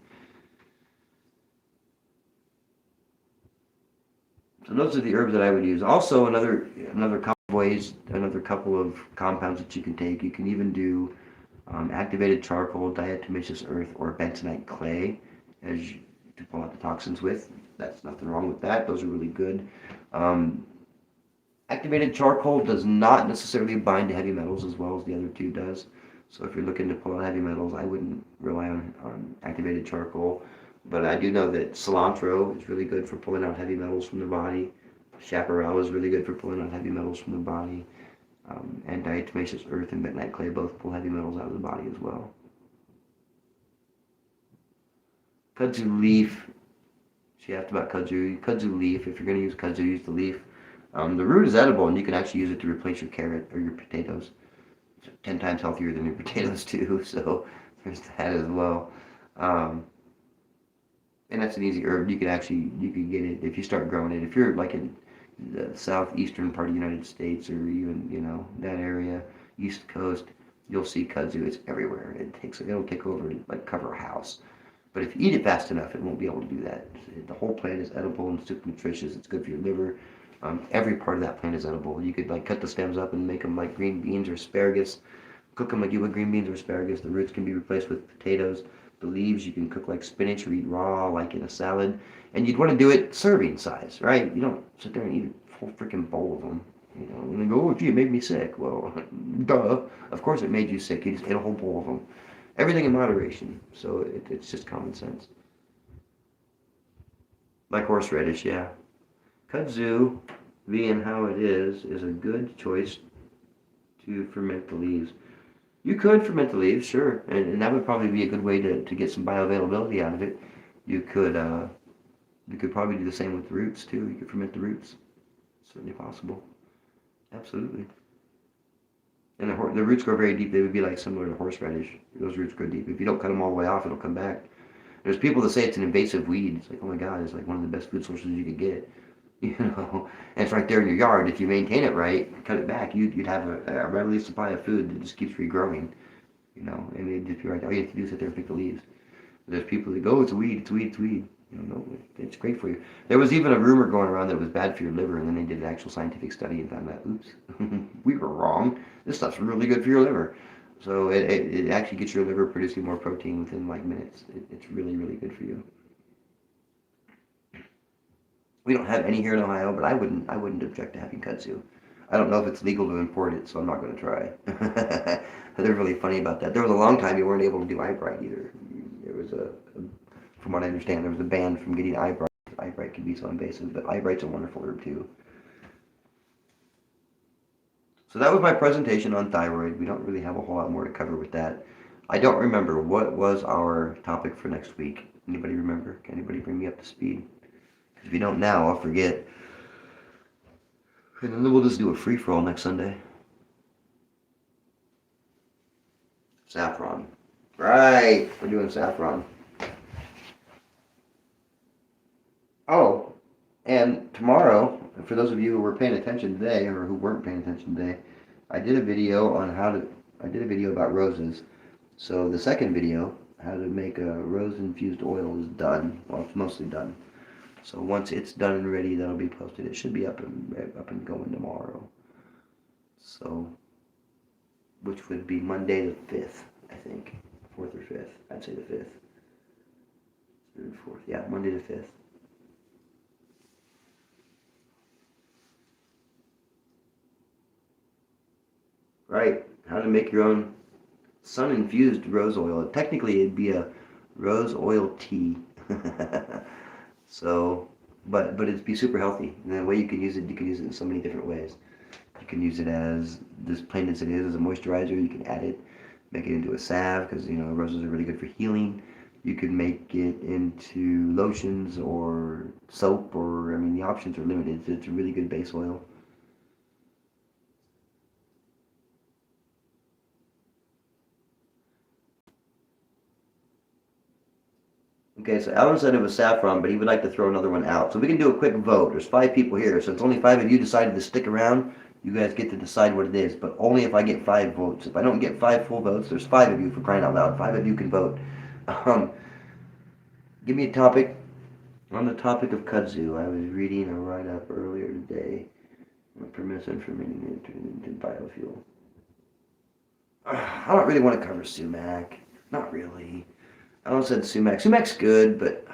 So those are the herbs that I would use. Also, another common flavonoids, another couple of compounds that you can take. You can even do activated charcoal, diatomaceous earth, or bentonite clay to pull out the toxins with. That's nothing wrong with that. Those are really good. Activated charcoal does not necessarily bind to heavy metals as well as the other two does. So if you're looking to pull out heavy metals, I wouldn't rely on activated charcoal. But I do know that cilantro is really good for pulling out heavy metals from the body. Chaparral is really good for pulling out heavy metals from the body. And diatomaceous earth and bentonite clay both pull heavy metals out of the body as well. Kudzu leaf. She asked about kudzu. Kudzu leaf, if you're going to use kudzu, use the leaf. The root is edible, and you can actually use it to replace your carrot or your potatoes. It's 10 times healthier than your potatoes too, so there's that as well. And that's an easy herb. You can get it if you start growing it. If you're like in the southeastern part of the United States, or even that area, East Coast, you'll see kudzu. It's everywhere. It'll take over and like cover a house. But if you eat it fast enough, it won't be able to do that. The whole plant is edible and super nutritious. It's good for your liver. Every part of that plant is edible. You could like cut the stems up and make them like green beans or asparagus. Cook them like you would green beans or asparagus. The roots can be replaced with potatoes. The leaves you can cook like spinach or eat raw like in a salad. And you'd want to do it serving size, right? You don't sit there and eat a full freaking bowl of them. And they go, oh gee, it made me sick. Well, duh. Of course it made you sick. You just ate a whole bowl of them. Everything in moderation. So it's just common sense. Like horseradish, yeah. Kudzu, being how it is a good choice to ferment the leaves. You could ferment the leaves, sure, and that would probably be a good way to get some bioavailability out of it. You could probably do the same with the roots too. You could ferment the roots. Certainly possible. Absolutely. And the roots grow very deep. They would be like similar to horseradish. Those roots grow deep. If you don't cut them all the way off, it'll come back. There's people that say it's an invasive weed. It's like, oh my God, it's like one of the best food sources you could get. And it's right there in your yard. If you maintain it right, cut it back, you'd have a readily supply of food that just keeps regrowing. And it'd just be right there. All you have to do is sit there and pick the leaves. But there's people that go, oh, it's a weed, it's a weed, it's a weed. No, it's great for you. There was even a rumor going around that it was bad for your liver, and then they did an actual scientific study and found out, oops, we were wrong. This stuff's really good for your liver. So it actually gets your liver producing more protein within like minutes. It's really, really good for you. We don't have any here in Ohio, but I wouldn't object to having kudzu. I don't know if it's legal to import it, so I'm not going to try. They're really funny about that. There was a long time you weren't able to do eyebright either. There was from what I understand, there was a ban from getting eyebright. Eyebright can be so invasive, but eyebright's a wonderful herb too. So that was my presentation on thyroid. We don't really have a whole lot more to cover with that. I don't remember what was our topic for next week. Anybody remember? Can anybody bring me up to speed? If you don't now, I'll forget. And then we'll just do a free-for-all next Sunday. Saffron. Right, we're doing saffron. Oh, and tomorrow, for those of you who were paying attention today, or who weren't paying attention today, I did a video about roses. So the second video, how to make a rose-infused oil, is done. Well, it's mostly done. So once it's done and ready, that'll be posted. It should be up and going tomorrow. So, which would be Monday the 5th, I think. 4th or 5th. I'd say the 5th. 3rd, 4th. Yeah, Monday the 5th. Right. How to make your own sun-infused rose oil. Technically, it'd be a rose oil tea. So, but it'd be super healthy. And the way you can use it in so many different ways. You can use it as, just plain as it is, as a moisturizer. You can add it, make it into a salve, because, roses are really good for healing. You can make it into lotions or soap, or, the options are limited. It's a really good base oil. Okay, so Alan said it was saffron, but he would like to throw another one out. So we can do a quick vote. There's 5 people here. Since only 5 of you decided to stick around, you guys get to decide what it is, but only if I get 5 votes. If I don't get 5 full votes, there's 5 of you, for crying out loud. 5 of you can vote. Give me a topic. On the topic of kudzu, I was reading a write-up earlier today. Permission for many nutrients into biofuel. I don't really want to cover sumac. Not really. I don't said sumac. Sumac's good, but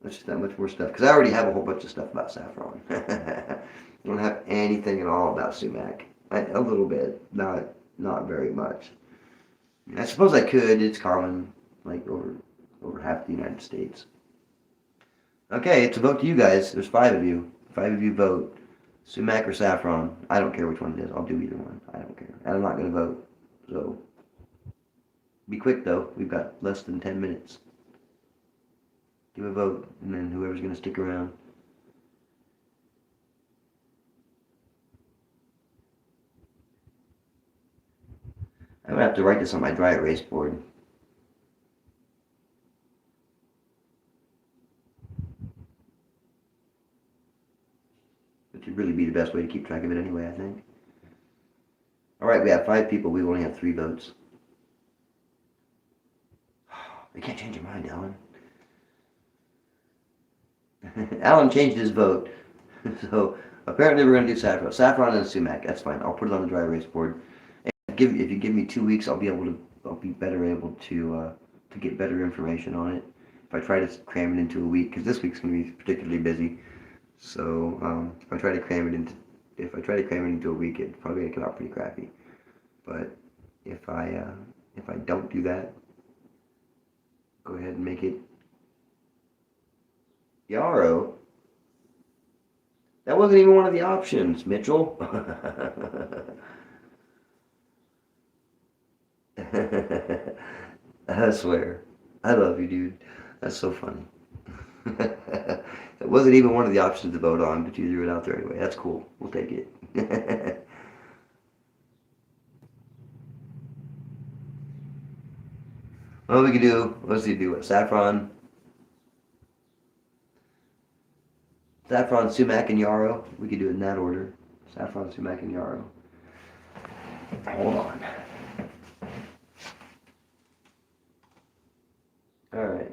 there's just that much more stuff. Because I already have a whole bunch of stuff about saffron. I don't have anything at all about sumac. A little bit, not very much. I suppose I could. It's common, like over half the United States. Okay, it's a vote to you guys. There's 5 of you. 5 of you vote. Sumac or saffron. I don't care which one it is. I'll do either one. I don't care. And I'm not going to vote. So, be quick though. We've got less than 10 minutes. Give a vote, and then whoever's going to stick around. I'm going to have to write this on my dry erase board. Which would really be the best way to keep track of it anyway, I think. Alright, we have 5 people. We only have 3 votes. They can't change your mind, Alan. Alan changed his vote. So, apparently we're going to do saffron. Saffron and sumac. That's fine. I'll put it on the dry erase board. And if you give me 2 weeks, I'll be better able to get better information on it. If I try to cram it into a week, because this week's going to be particularly busy. So if I try to cram it into a week, it's probably gonna come out pretty crappy. But if I don't do that, go ahead and make it yarrow. That wasn't even one of the options, Mitchell. I swear, I love you, dude. That's so funny. It wasn't even one of the options to vote on, but you threw it out there anyway. That's cool. We'll take it. What we can do, let's see, do what? Saffron, sumac, and yarrow. We could do it in that order. Saffron, sumac, and yarrow. Hold on. All right.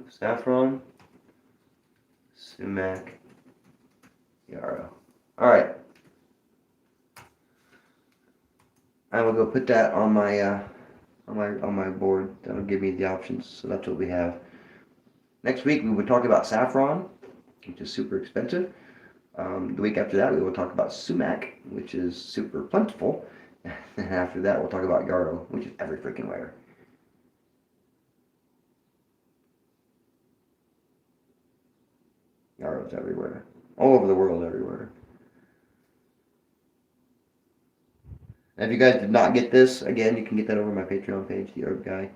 Saffron, sumac, yarrow. All right. I will go put that on my board. That'll give me the options. So that's what we have. Next week we will talk about saffron, which is super expensive. The week after that we will talk about sumac, which is super plentiful. And after that we'll talk about yarrow, which is every freaking where. Yarrow's everywhere. All over the world, everywhere. And if you guys did not get this, again, you can get that over my Patreon page, The Herb Guy.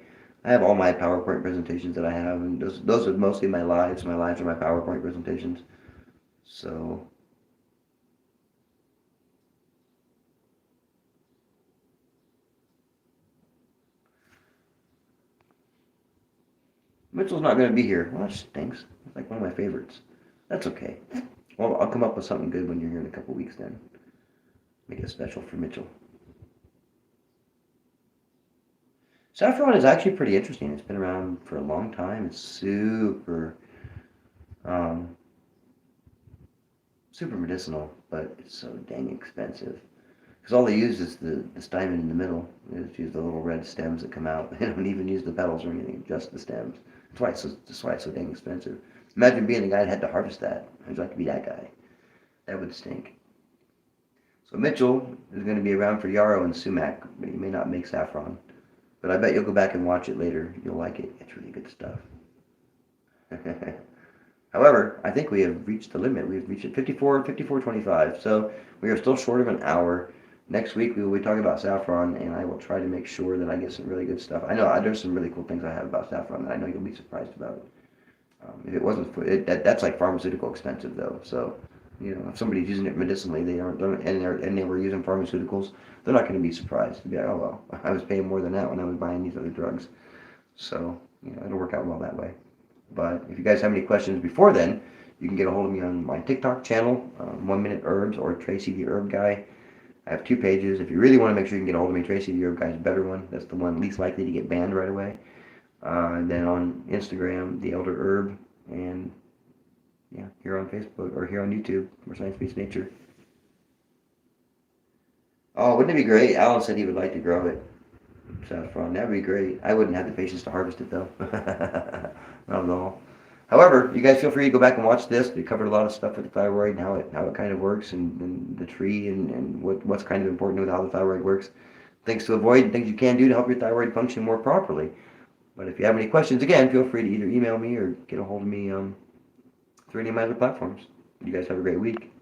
I have all my PowerPoint presentations that I have, and those are mostly my lives. My lives are my PowerPoint presentations. So, Mitchell's not going to be here. Well, that stinks. It's like one of my favorites. That's okay. Well, I'll come up with something good when you're here in a couple weeks then. Make it special for Mitchell. Saffron is actually pretty interesting. It's been around for a long time. It's super medicinal, but it's so dang expensive. Because all they use is the stymon in the middle. They just use the little red stems that come out. They don't even use the petals or anything, just the stems. That's why it's so dang expensive. Imagine being the guy that had to harvest that. I'd like to be that guy. That would stink. So Mitchell is going to be around for yarrow and sumac, but he may not make saffron. But I bet you'll go back and watch it later. You'll like it. It's really good stuff. However, I think we have reached the limit. We've reached 54:25. So we are still short of an hour. Next week we will be talking about saffron, and I will try to make sure that I get some really good stuff. I know there's some really cool things I have about saffron that I know you'll be surprised about. If it wasn't for it, that's like pharmaceutical expensive though. So, if somebody's using it medicinally, and they were using pharmaceuticals, they're not going to be surprised. They'll be like, oh well, I was paying more than that when I was buying these other drugs. So, it'll work out well that way. But if you guys have any questions before then, you can get a hold of me on my TikTok channel, 1 Minute Herbs or Tracy the Herb Guy. I have 2 pages. If you really want to make sure you can get a hold of me, Tracy the Herb Guy is a better one. That's the one least likely to get banned right away. And then on Instagram, The Elder Herb, and yeah, here on Facebook or here on YouTube, where Science Meets Nature. Oh, wouldn't it be great? Alan said he would like to grow it. Saffron, that'd be great. I wouldn't have the patience to harvest it though. Not at all. However, you guys feel free to go back and watch this. We covered a lot of stuff with the thyroid and how it kind of works, and the tree, and what's kind of important with how the thyroid works. Things to avoid and things you can do to help your thyroid function more properly. But if you have any questions, again, feel free to either email me or get a hold of me through any of my other platforms. You guys have a great week.